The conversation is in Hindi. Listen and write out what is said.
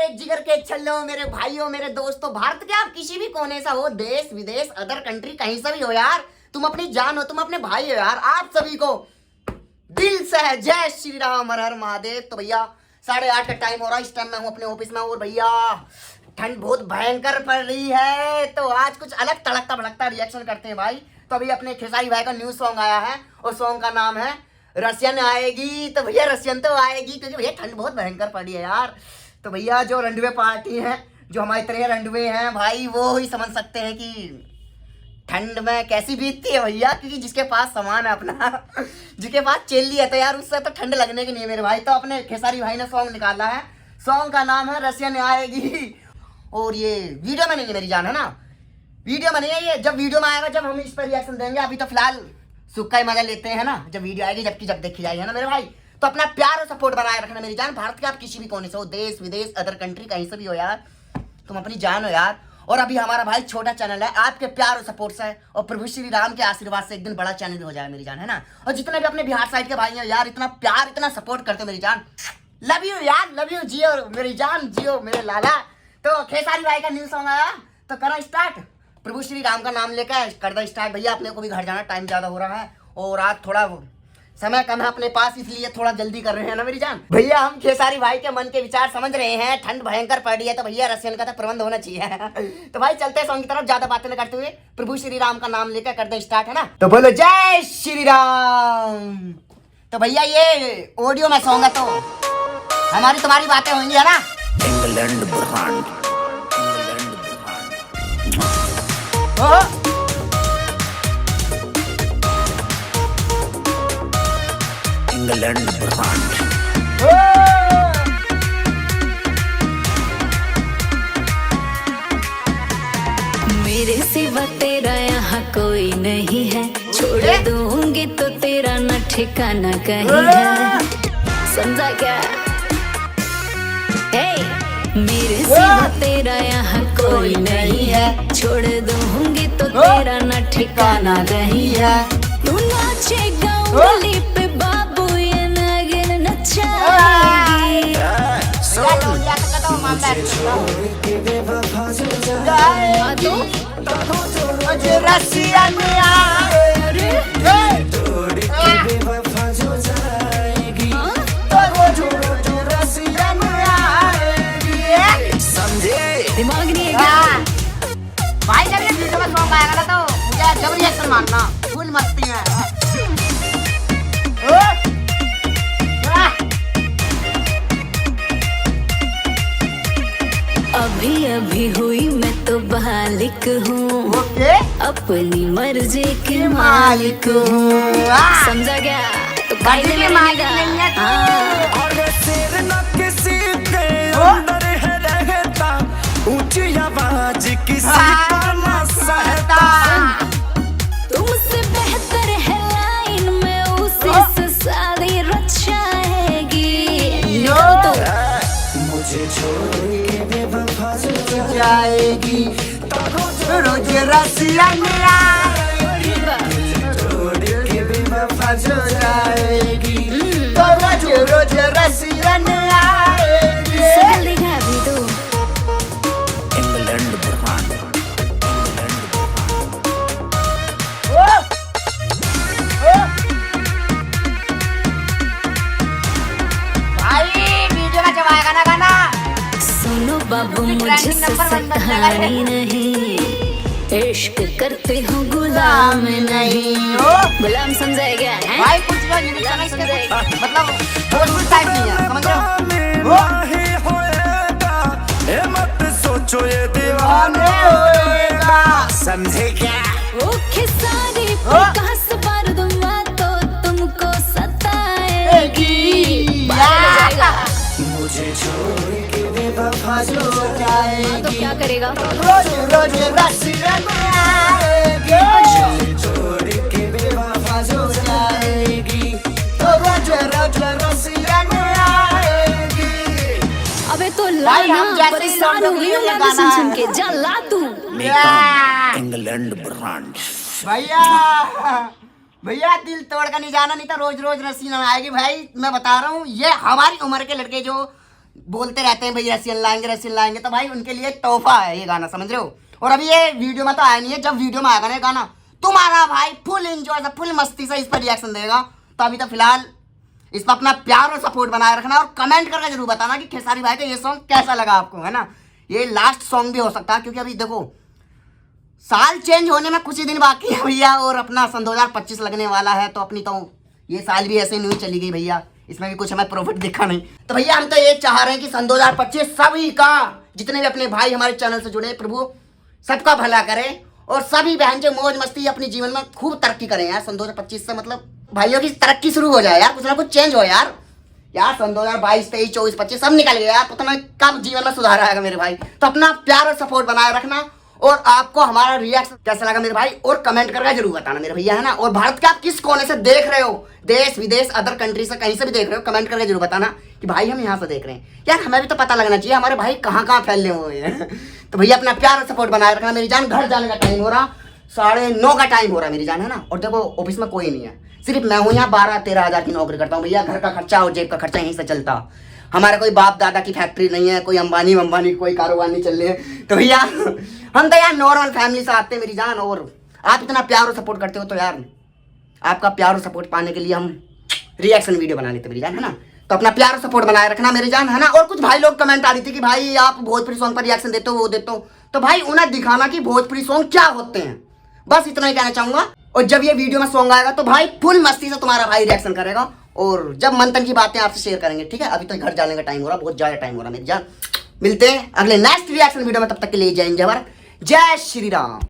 मेरे जिगर के छल्लों, मेरे भाइयों, मेरे दोस्तों, भारत के आप किसी भी कोने से हो, देश विदेश अदर कंट्री कहीं से भी हो यार, तुम अपनी जान हो, तुम अपने भाई हो यार, आप सभी को दिल से जय श्री राम, हर हर महादेव। तो भैया 8:30 का टाइम हो रहा है, इस टाइम मैं हूँ अपने ऑफिस में और भैया ठंड बहुत भयंकर पड़ रही है, तो आज कुछ अलग तड़कता भड़कता रिएक्शन करते हैं भाई। तो अभी अपने खेसारी भाई का न्यू सॉन्ग आया है और सॉन्ग का नाम है रसियन आएगी। तो भैया रसियन तो आएगी क्योंकि भैया ठंड बहुत भयंकर पड़ी है यार। तो भैया जो रंडवे पार्टी है, जो हमारी तरह रंडवे हैं भाई, वो ही समझ सकते हैं कि ठंड में कैसी बीतती है भैया, क्योंकि जिसके पास सामान है अपना जिसके पास चेल्ली है तो यार उससे तो ठंड लगने की नहीं है मेरे भाई। तो अपने खेसारी भाई ने सॉन्ग निकाला है, सॉन्ग का नाम है रसियन आएगी। और ये वीडियो में नहीं है मेरी जान, है ना, वीडियो में नहीं है ये, जब वीडियो में आएगा जब हम इस पर रिएक्शन देंगे। अभी तो फिलहाल सुक्का ही मजा लेते हैं ना, जब वीडियो आएगी जब देखी जाएगी, है ना मेरे भाई। तो अपना प्यार और सपोर्ट बनाए रखना मेरी जान, भारत के आप किसी भी कोने से हो, देश विदेश अदर कंट्री कहीं से भी हो यार, तुम अपनी जान हो यार। और अभी हमारा भाई छोटा चैनल है, आपके प्यार और सपोर्ट से और प्रभु श्री राम के आशीर्वाद से एक दिन बड़ा चैनल भी हो जाएगा मेरी जान, है ना। और जितने भी अपने बिहार साइड के भाई हैं यार, इतना प्यार इतना सपोर्ट करते हो मेरी जान, लव यू यार, लव यू, जियो मेरी जान, जियो मेरे लाला। तो खेसारी भाई का न्यू सॉन्ग आया, तो करा स्टार्ट, प्रभु श्री राम का नाम लेकर कर दो स्टार्ट भैया। अपने को भी घर जाना, टाइम ज्यादा हो रहा है और आज थोड़ा समय कम है अपने पास, इसलिए थोड़ा जल्दी कर रहे हैं ना मेरी जान। भैया हम खेसारी भाई के मन के विचार समझ रहे हैं, ठंड भयंकर पड़ रही है तो भैया रसियन का तो प्रबंध होना चाहिए तो भाई चलते हैं सॉन्ग की तरफ, ज्यादा बातें न करते हुए प्रभु श्री राम का नाम लेकर कर दे स्टार्ट, है ना। तो बोलो जय श्री राम। तो भैया ये ऑडियो में सॉन्ग है तो हमारी तुम्हारी बातें होंगी, है ना। England brand, England brand. मेरे सिवा तेरा यहाँ कोई नहीं है, छोड़ दूंगी तो तेरा न ठिकाना कहीं है, समझा क्या। मेरे सिवा तेरा यहाँ कोई नहीं है, छोड़ दूंगी तो तेरा न ठिकाना कहीं है। तू नाचेगा उंगली पे बाबू, ये नागिन नचाएगी। दिमाग नहीं है क्या भाई? जब ये वीडियो में सॉन्ग आएगा ना तो मुझे जब रिएक्शन मारना, फुल मस्ती में। अभी अभी हुई मैं तो बालिक हूँ, अपनी मर्जी के मालिक हूँ, समझा क्या। तो कायदे में मालिक नहीं है तू। और सिर न किसी के अंदर है रहता, ऊंची आवाज किसी का न सहता। तुमसे बेहतर है लाइन में, उसी से शादी रचाएगी। तो मुझे छोड़ के बेवफा जाएगी रोज रसियन आएगी, छोड़ के बेवफा जाएगी तो रोज रोज रसियन आएगी। जल्दी खा भी दो। इंग्लैंड ब्रांड, भाई वीडियो में जब आएगा ना गाना, सुनो बाबू मुझसे कहानी नहीं, इश्क करते हो गुलाम नहीं। गुलाम समझाया गया है भाई कुछ जो लिरिक्स है इसके मतलब भोजपुरी टाइप नहीं है, समझ रहे हो। नहीं होएगा, ये मत सोचो ये दीवाने होएगा, समझे क्या। वो खिसारी प्रकाश पर दूंगा तो तुमको सताएगी। मुझे छोड़ के बेवफा हो जाएगी तो क्या करेगा। रोज रोज रसियन आएगी, छोड़ के बेवफा हो जाएगी तो रोज रोज रसियन आएगी। अबे तो भाई, लाना हम जैसे परेशान हो गई हूँ मैं गाना सुन है। के, जा ला तू। England brand. भैया दिल तोड़ कर नहीं जाना, नहीं तो रोज रोज रसीना आएगी। भाई मैं बता रहा हूँ, ये हमारी उम्र के लड़के जो बोलते रहते हैं भाई रसियन लाएंगे, तो भाई उनके लिए तोहफा है ये गाना, समझ रहे हो। और अभी ये वीडियो में तो आया नहीं है, जब वीडियो में आएगा ना ये गाना, तुम्हारा भाई फुल एंजॉय से, फुल मस्ती से इस पर रिएक्शन देगा। तो अभी तो फिलहाल इस पर अपना प्यार और सपोर्ट बनाए रखना, और कमेंट करके जरूर बताना कि खेसारी भाई का ये सॉन्ग कैसा लगा आपको, है ना। ये लास्ट सॉन्ग भी हो सकता है, क्योंकि अभी देखो साल चेंज होने में कुछ ही दिन बाकी है भैया, और अपना सन 2025 लगने वाला है। तो अपनी तो ये साल भी ऐसे नहीं चली गई भैया, इसमें भी कुछ हमें प्रॉफिट दिखा नहीं। तो भैया हम तो ये चाह रहे हैं कि सन 2025 सभी का, जितने भी अपने भाई हमारे चैनल से जुड़े, प्रभु सबका भला करे, और सभी बहन जो मौज मस्ती अपने जीवन में खूब तरक्की करें यार। सन 2025 से मतलब भाइयों की तरक्की शुरू हो जाए यार, कुछ ना कुछ चेंज हो यार। यार सन 2022, 23, 24, 25 सब निकल गया यार, पता नहीं कब जीवन में सुधार आएगा मेरे भाई। तो अपना प्यार और सपोर्ट बनाए रखना, और आपको हमारा रिएक्शन कैसा लगा मेरे भाई, और कमेंट करके जरूर बताना मेरे भैया, है ना। और भारत के आप किस कोने से देख रहे हो, देश विदेश अदर कंट्री से कहीं से भी देख रहे हो, कमेंट करके जरूर बताना कि भाई हम यहाँ से देख रहे हैं यार। हमें भी तो पता लगना चाहिए हमारे भाई कहाँ कहाँ फैलने हुए हैं। तो भैया अपना प्यार और सपोर्ट बनाए रखना मेरी जान। घर जाने का टाइम हो रहा, 9:30 का टाइम हो रहा है मेरी जान, है ना। और देखो ऑफिस में कोई नहीं है, सिर्फ मैं हूँ यहाँ। 12-13 हज़ार की नौकरी करता हूँ भैया, घर का खर्चा और जेब का खर्चा यहीं से चलता। हमारा कोई बाप दादा की फैक्ट्री नहीं है, कोई अंबानी कोई कारोबार नहीं चल रहे हैं। तो भैया हम तो यार नॉर्मल फैमिली से आते हैं मेरी जान, और आप इतना प्यार और सपोर्ट करते हो, तो यार आपका प्यार और सपोर्ट पाने के लिए हम रिएक्शन वीडियो बना लेते मेरी जान, है ना। तो अपना प्यार और सपोर्ट बनाए रखना मेरी जान, है ना। और कुछ भाई लोग कमेंट आ रही थी कि भाई आप भोजपुरी सॉन्ग पर रिएक्शन देते हो, वो देते हो, तो भाई उन्हें दिखाना कि भोजपुरी सॉन्ग क्या होते हैं, बस इतना ही कहना चाहूंगा। और जब ये वीडियो में सॉन्ग आएगा तो भाई फुल मस्ती से तुम्हारा भाई रिएक्शन करेगा, और जब मंथन की बातें आपसे शेयर करेंगे, ठीक है। अभी तो घर जाने का टाइम हो रहा, बहुत ज्यादा टाइम हो रहा मेरी जान। मिलते हैं अगले नेक्स्ट रिएक्शन वीडियो में, तब तक के लिए जय हिंद, जय भारत, जय श्री राम।